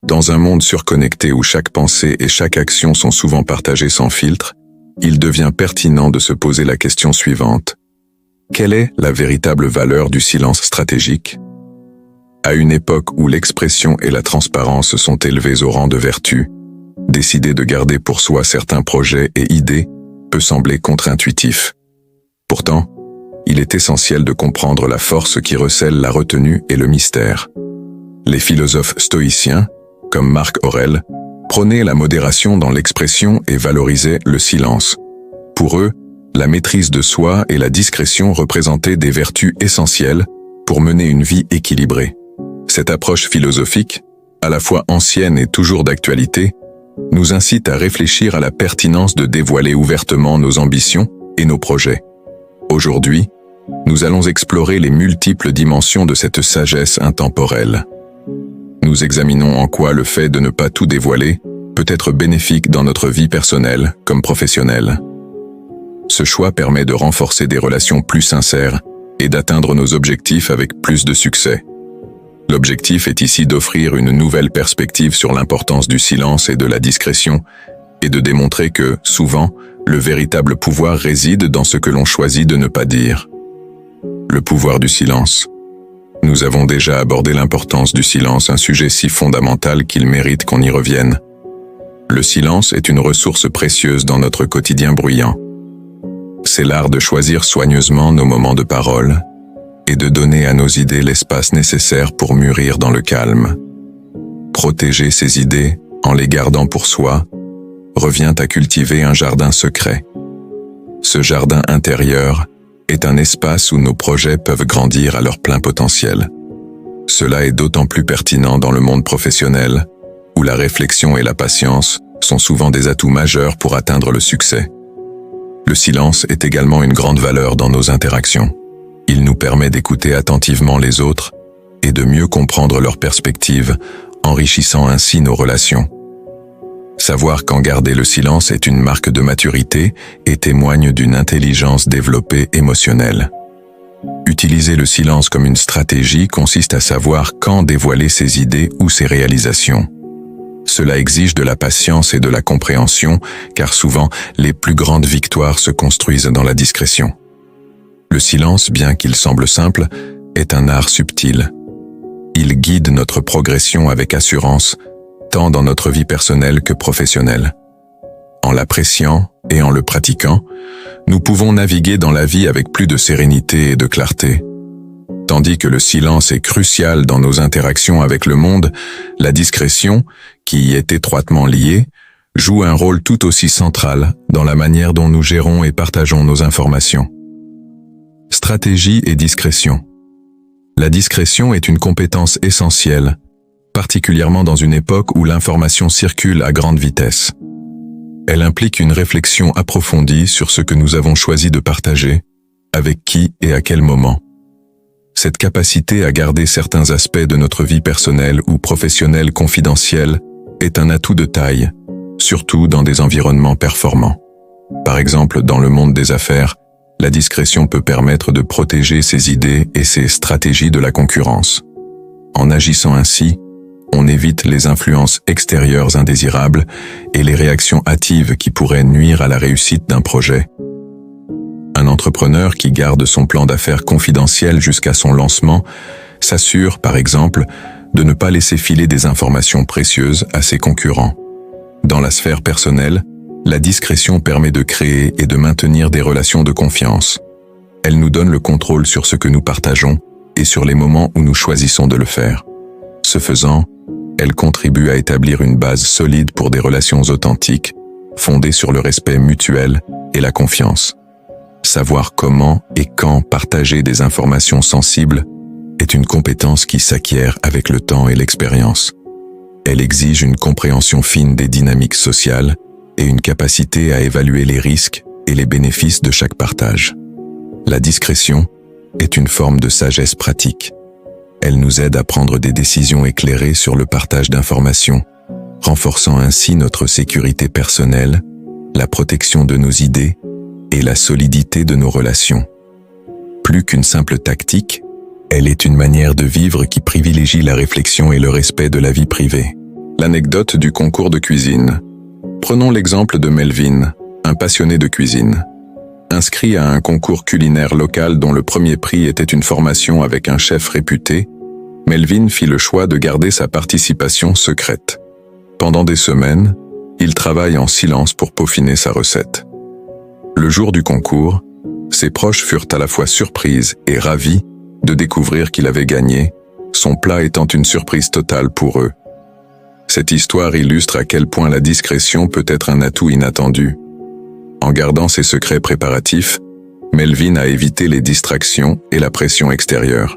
Dans un monde surconnecté où chaque pensée et chaque action sont souvent partagées sans filtre, il devient pertinent de se poser la question suivante. Quelle est la véritable valeur du silence stratégique? À une époque où l'expression et la transparence sont élevées au rang de vertu, décider de garder pour soi certains projets et idées peut sembler contre-intuitif. Pourtant, il est essentiel de comprendre la force qui recèle la retenue et le mystère. Les philosophes stoïciens, comme Marc Aurèle, prônaient la modération dans l'expression et valorisaient le silence. Pour eux, la maîtrise de soi et la discrétion représentaient des vertus essentielles pour mener une vie équilibrée. Cette approche philosophique, à la fois ancienne et toujours d'actualité, nous incite à réfléchir à la pertinence de dévoiler ouvertement nos ambitions et nos projets. Aujourd'hui, nous allons explorer les multiples dimensions de cette sagesse intemporelle. Nous examinons en quoi le fait de ne pas tout dévoiler peut être bénéfique dans notre vie personnelle comme professionnelle. Ce choix permet de renforcer des relations plus sincères et d'atteindre nos objectifs avec plus de succès. L'objectif est ici d'offrir une nouvelle perspective sur l'importance du silence et de la discrétion et de démontrer que, souvent, le véritable pouvoir réside dans ce que l'on choisit de ne pas dire. Le pouvoir du silence. Nous avons déjà abordé l'importance du silence, un sujet si fondamental qu'il mérite qu'on y revienne. Le silence est une ressource précieuse dans notre quotidien bruyant. C'est l'art de choisir soigneusement nos moments de parole et de donner à nos idées l'espace nécessaire pour mûrir dans le calme. Protéger ces idées, en les gardant pour soi, revient à cultiver un jardin secret. Ce jardin intérieur est un espace où nos projets peuvent grandir à leur plein potentiel. Cela est d'autant plus pertinent dans le monde professionnel, où la réflexion et la patience sont souvent des atouts majeurs pour atteindre le succès. Le silence est également une grande valeur dans nos interactions. Il nous permet d'écouter attentivement les autres et de mieux comprendre leurs perspectives, enrichissant ainsi nos relations. Savoir quand garder le silence est une marque de maturité et témoigne d'une intelligence développée émotionnelle. Utiliser le silence comme une stratégie consiste à savoir quand dévoiler ses idées ou ses réalisations. Cela exige de la patience et de la compréhension, car souvent, les plus grandes victoires se construisent dans la discrétion. Le silence, bien qu'il semble simple, est un art subtil. Il guide notre progression avec assurance, tant dans notre vie personnelle que professionnelle. En l'appréciant et en le pratiquant, nous pouvons naviguer dans la vie avec plus de sérénité et de clarté. Tandis que le silence est crucial dans nos interactions avec le monde, la discrétion, qui y est étroitement liée, joue un rôle tout aussi central dans la manière dont nous gérons et partageons nos informations. Stratégie et discrétion. La discrétion est une compétence essentielle, particulièrement dans une époque où l'information circule à grande vitesse. Elle implique une réflexion approfondie sur ce que nous avons choisi de partager, avec qui et à quel moment. Cette capacité à garder certains aspects de notre vie personnelle ou professionnelle confidentielle est un atout de taille, surtout dans des environnements performants. Par exemple, dans le monde des affaires, la discrétion peut permettre de protéger ses idées et ses stratégies de la concurrence. En agissant ainsi, on évite les influences extérieures indésirables et les réactions hâtives qui pourraient nuire à la réussite d'un projet. Un entrepreneur qui garde son plan d'affaires confidentiel jusqu'à son lancement s'assure, par exemple, de ne pas laisser filer des informations précieuses à ses concurrents. Dans la sphère personnelle, la discrétion permet de créer et de maintenir des relations de confiance. Elle nous donne le contrôle sur ce que nous partageons et sur les moments où nous choisissons de le faire. Ce faisant, elle contribue à établir une base solide pour des relations authentiques, fondées sur le respect mutuel et la confiance. Savoir comment et quand partager des informations sensibles est une compétence qui s'acquiert avec le temps et l'expérience. Elle exige une compréhension fine des dynamiques sociales et une capacité à évaluer les risques et les bénéfices de chaque partage. La discrétion est une forme de sagesse pratique. Elle nous aide à prendre des décisions éclairées sur le partage d'informations, renforçant ainsi notre sécurité personnelle, la protection de nos idées et la solidité de nos relations. Plus qu'une simple tactique, elle est une manière de vivre qui privilégie la réflexion et le respect de la vie privée. L'anecdote du concours de cuisine. Prenons l'exemple de Melvin, un passionné de cuisine. Inscrit à un concours culinaire local dont le premier prix était une formation avec un chef réputé, Melvin fit le choix de garder sa participation secrète. Pendant des semaines, il travaille en silence pour peaufiner sa recette. Le jour du concours, ses proches furent à la fois surprises et ravis de découvrir qu'il avait gagné, son plat étant une surprise totale pour eux. Cette histoire illustre à quel point la discrétion peut être un atout inattendu. En gardant ses secrets préparatifs, Melvin a évité les distractions et la pression extérieure.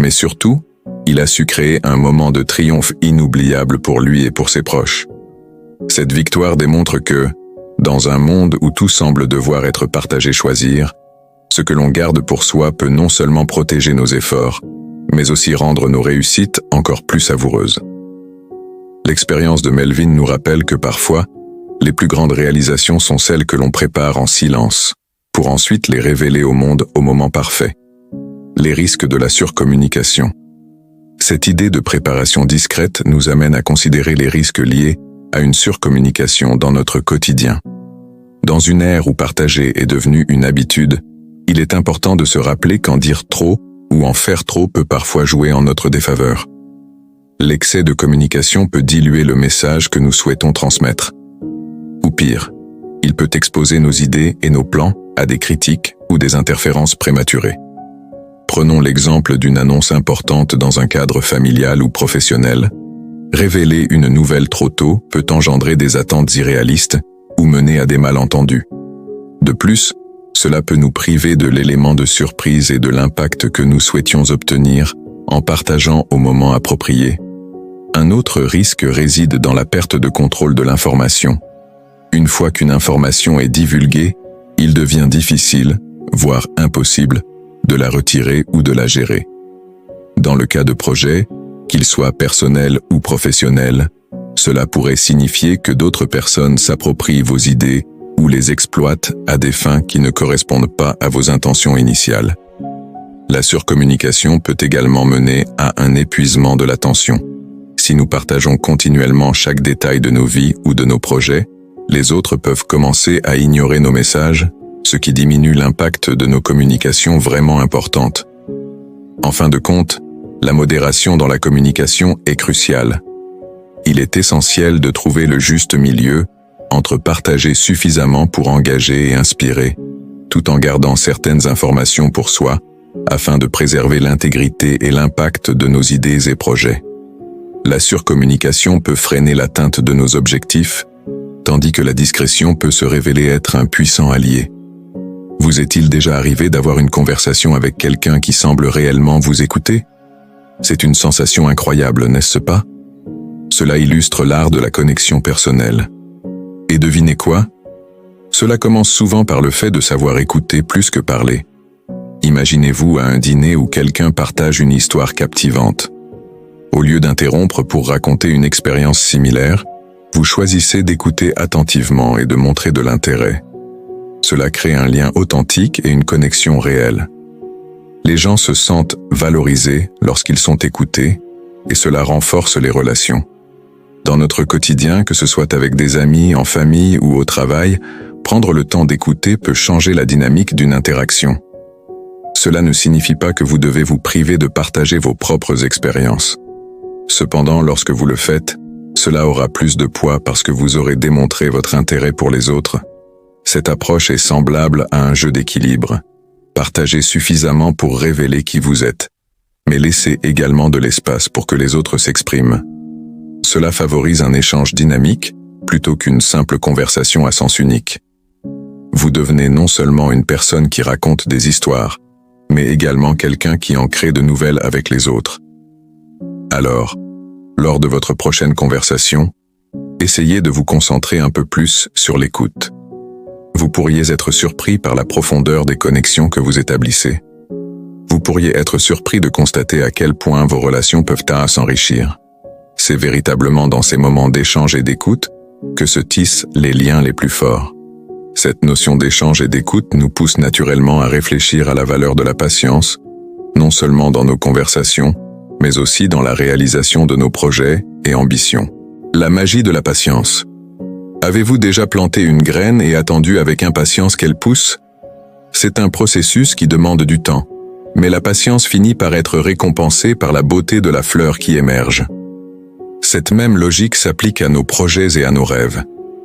Mais surtout, il a su créer un moment de triomphe inoubliable pour lui et pour ses proches. Cette victoire démontre que, dans un monde où tout semble devoir être partagé, choisir, ce que l'on garde pour soi peut non seulement protéger nos efforts, mais aussi rendre nos réussites encore plus savoureuses. L'expérience de Melvin nous rappelle que parfois, les plus grandes réalisations sont celles que l'on prépare en silence, pour ensuite les révéler au monde au moment parfait. Les risques de la surcommunication. Cette idée de préparation discrète nous amène à considérer les risques liés à une surcommunication dans notre quotidien. Dans une ère où partager est devenu une habitude, il est important de se rappeler qu'en dire trop ou en faire trop peut parfois jouer en notre défaveur. L'excès de communication peut diluer le message que nous souhaitons transmettre. Ou pire, il peut exposer nos idées et nos plans à des critiques ou des interférences prématurées. Prenons l'exemple d'une annonce importante dans un cadre familial ou professionnel. Révéler une nouvelle trop tôt peut engendrer des attentes irréalistes ou mener à des malentendus. De plus, cela peut nous priver de l'élément de surprise et de l'impact que nous souhaitions obtenir en partageant au moment approprié. Un autre risque réside dans la perte de contrôle de l'information. Une fois qu'une information est divulguée, il devient difficile, voire impossible, de la retirer ou de la gérer. Dans le cas de projets, qu'ils soient personnels ou professionnels, cela pourrait signifier que d'autres personnes s'approprient vos idées ou les exploitent à des fins qui ne correspondent pas à vos intentions initiales. La surcommunication peut également mener à un épuisement de l'attention. Si nous partageons continuellement chaque détail de nos vies ou de nos projets, les autres peuvent commencer à ignorer nos messages, ce qui diminue l'impact de nos communications vraiment importantes. En fin de compte, la modération dans la communication est cruciale. Il est essentiel de trouver le juste milieu entre partager suffisamment pour engager et inspirer, tout en gardant certaines informations pour soi, afin de préserver l'intégrité et l'impact de nos idées et projets. La surcommunication peut freiner l'atteinte de nos objectifs, tandis que la discrétion peut se révéler être un puissant allié. Vous est-il déjà arrivé d'avoir une conversation avec quelqu'un qui semble réellement vous écouter? C'est une sensation incroyable, n'est-ce pas? Cela illustre l'art de la connexion personnelle. Et devinez quoi? Cela commence souvent par le fait de savoir écouter plus que parler. Imaginez-vous à un dîner où quelqu'un partage une histoire captivante. Au lieu d'interrompre pour raconter une expérience similaire, vous choisissez d'écouter attentivement et de montrer de l'intérêt. Cela crée un lien authentique et une connexion réelle. Les gens se sentent valorisés lorsqu'ils sont écoutés, et cela renforce les relations. Dans notre quotidien, que ce soit avec des amis, en famille ou au travail, prendre le temps d'écouter peut changer la dynamique d'une interaction. Cela ne signifie pas que vous devez vous priver de partager vos propres expériences. Cependant, lorsque vous le faites, cela aura plus de poids parce que vous aurez démontré votre intérêt pour les autres. Cette approche est semblable à un jeu d'équilibre. Partagez suffisamment pour révéler qui vous êtes, mais laissez également de l'espace pour que les autres s'expriment. Cela favorise un échange dynamique plutôt qu'une simple conversation à sens unique. Vous devenez non seulement une personne qui raconte des histoires, mais également quelqu'un qui en crée de nouvelles avec les autres. Alors, lors de votre prochaine conversation, essayez de vous concentrer un peu plus sur l'écoute. Vous pourriez être surpris par la profondeur des connexions que vous établissez. Vous pourriez être surpris de constater à quel point vos relations peuvent s'enrichir. C'est véritablement dans ces moments d'échange et d'écoute que se tissent les liens les plus forts. Cette notion d'échange et d'écoute nous pousse naturellement à réfléchir à la valeur de la patience, non seulement dans nos conversations, mais aussi dans la réalisation de nos projets et ambitions. La magie de la patience. Avez-vous déjà planté une graine et attendu avec impatience qu'elle pousse? C'est un processus qui demande du temps, mais la patience finit par être récompensée par la beauté de la fleur qui émerge. Cette même logique s'applique à nos projets et à nos rêves.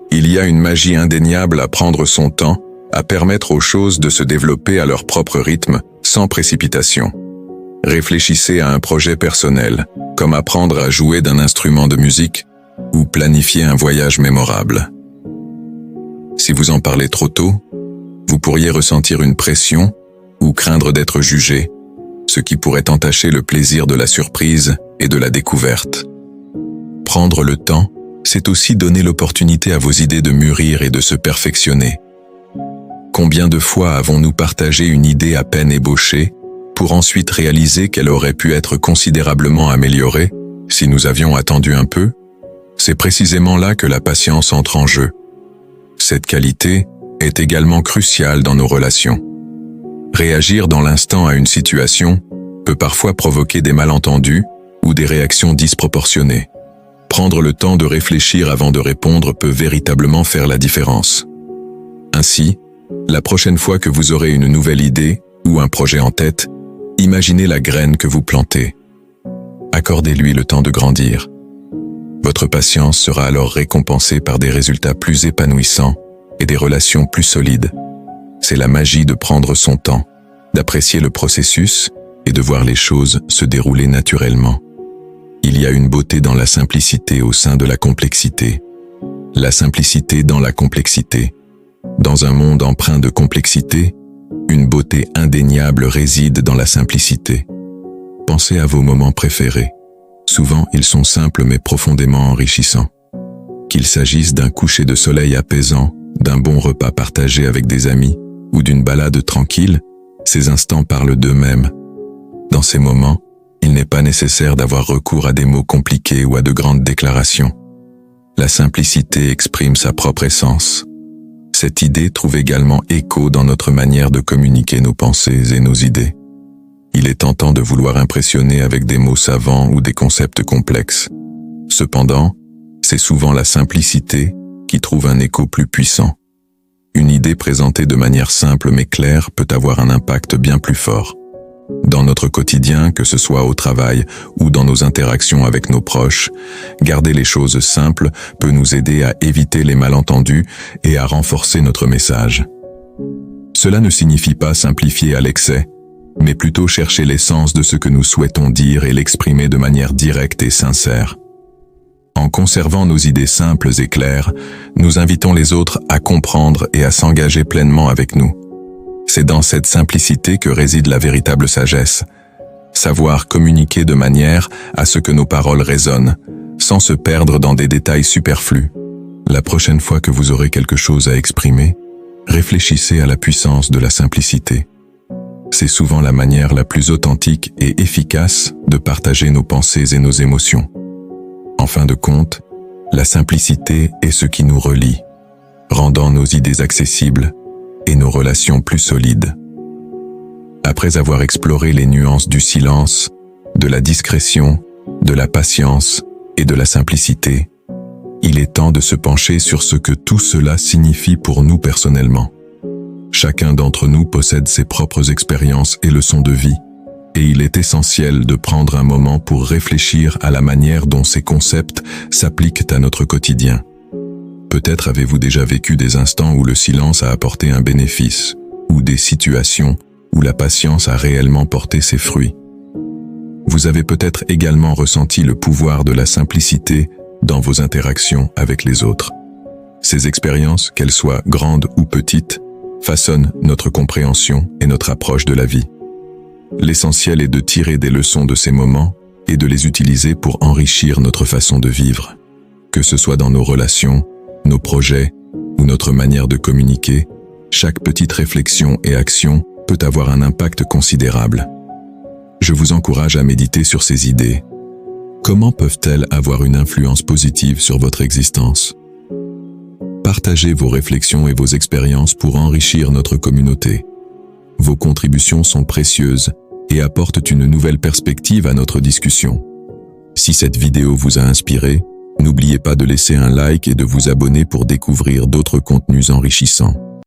Il y a une magie indéniable à prendre son temps, à permettre aux choses de se développer à leur propre rythme, sans précipitation. Réfléchissez à un projet personnel, comme apprendre à jouer d'un instrument de musique ou planifier un voyage mémorable. Si vous en parlez trop tôt, vous pourriez ressentir une pression ou craindre d'être jugé, ce qui pourrait entacher le plaisir de la surprise et de la découverte. Prendre le temps, c'est aussi donner l'opportunité à vos idées de mûrir et de se perfectionner. Combien de fois avons-nous partagé une idée à peine ébauchée pour ensuite réaliser qu'elle aurait pu être considérablement améliorée si nous avions attendu un peu? C'est précisément là que la patience entre en jeu. Cette qualité est également cruciale dans nos relations. Réagir dans l'instant à une situation peut parfois provoquer des malentendus ou des réactions disproportionnées. Prendre le temps de réfléchir avant de répondre peut véritablement faire la différence. Ainsi, la prochaine fois que vous aurez une nouvelle idée ou un projet en tête, imaginez la graine que vous plantez. Accordez-lui le temps de grandir. Votre patience sera alors récompensée par des résultats plus épanouissants et des relations plus solides. C'est la magie de prendre son temps, d'apprécier le processus et de voir les choses se dérouler naturellement. Il y a une beauté dans la simplicité au sein de la complexité. La simplicité dans la complexité. Dans un monde empreint de complexité, une beauté indéniable réside dans la simplicité. Pensez à vos moments préférés. Souvent, ils sont simples mais profondément enrichissants. Qu'il s'agisse d'un coucher de soleil apaisant, d'un bon repas partagé avec des amis ou d'une balade tranquille, ces instants parlent d'eux-mêmes. Dans ces moments, il n'est pas nécessaire d'avoir recours à des mots compliqués ou à de grandes déclarations. La simplicité exprime sa propre essence. Cette idée trouve également écho dans notre manière de communiquer nos pensées et nos idées. Il est tentant de vouloir impressionner avec des mots savants ou des concepts complexes. Cependant, c'est souvent la simplicité qui trouve un écho plus puissant. Une idée présentée de manière simple mais claire peut avoir un impact bien plus fort. Dans notre quotidien, que ce soit au travail ou dans nos interactions avec nos proches, garder les choses simples peut nous aider à éviter les malentendus et à renforcer notre message. Cela ne signifie pas simplifier à l'excès, mais plutôt chercher l'essence de ce que nous souhaitons dire et l'exprimer de manière directe et sincère. En conservant nos idées simples et claires, nous invitons les autres à comprendre et à s'engager pleinement avec nous. C'est dans cette simplicité que réside la véritable sagesse. Savoir communiquer de manière à ce que nos paroles résonnent, sans se perdre dans des détails superflus. La prochaine fois que vous aurez quelque chose à exprimer, réfléchissez à la puissance de la simplicité. C'est souvent la manière la plus authentique et efficace de partager nos pensées et nos émotions. En fin de compte, la simplicité est ce qui nous relie, rendant nos idées accessibles et nos relations plus solides. Après avoir exploré les nuances du silence, de la discrétion, de la patience et de la simplicité, il est temps de se pencher sur ce que tout cela signifie pour nous personnellement. Chacun d'entre nous possède ses propres expériences et leçons de vie, et il est essentiel de prendre un moment pour réfléchir à la manière dont ces concepts s'appliquent à notre quotidien. Peut-être avez-vous déjà vécu des instants où le silence a apporté un bénéfice, ou des situations où la patience a réellement porté ses fruits. Vous avez peut-être également ressenti le pouvoir de la simplicité dans vos interactions avec les autres. Ces expériences, qu'elles soient grandes ou petites, façonnent notre compréhension et notre approche de la vie. L'essentiel est de tirer des leçons de ces moments et de les utiliser pour enrichir notre façon de vivre. Que ce soit dans nos relations, nos projets ou notre manière de communiquer, chaque petite réflexion et action peut avoir un impact considérable. Je vous encourage à méditer sur ces idées. Comment peuvent-elles avoir une influence positive sur votre existence? Partagez vos réflexions et vos expériences pour enrichir notre communauté. Vos contributions sont précieuses et apportent une nouvelle perspective à notre discussion. Si cette vidéo vous a inspiré, N'oubliez pas de laisser un like et de vous abonner pour découvrir d'autres contenus enrichissants.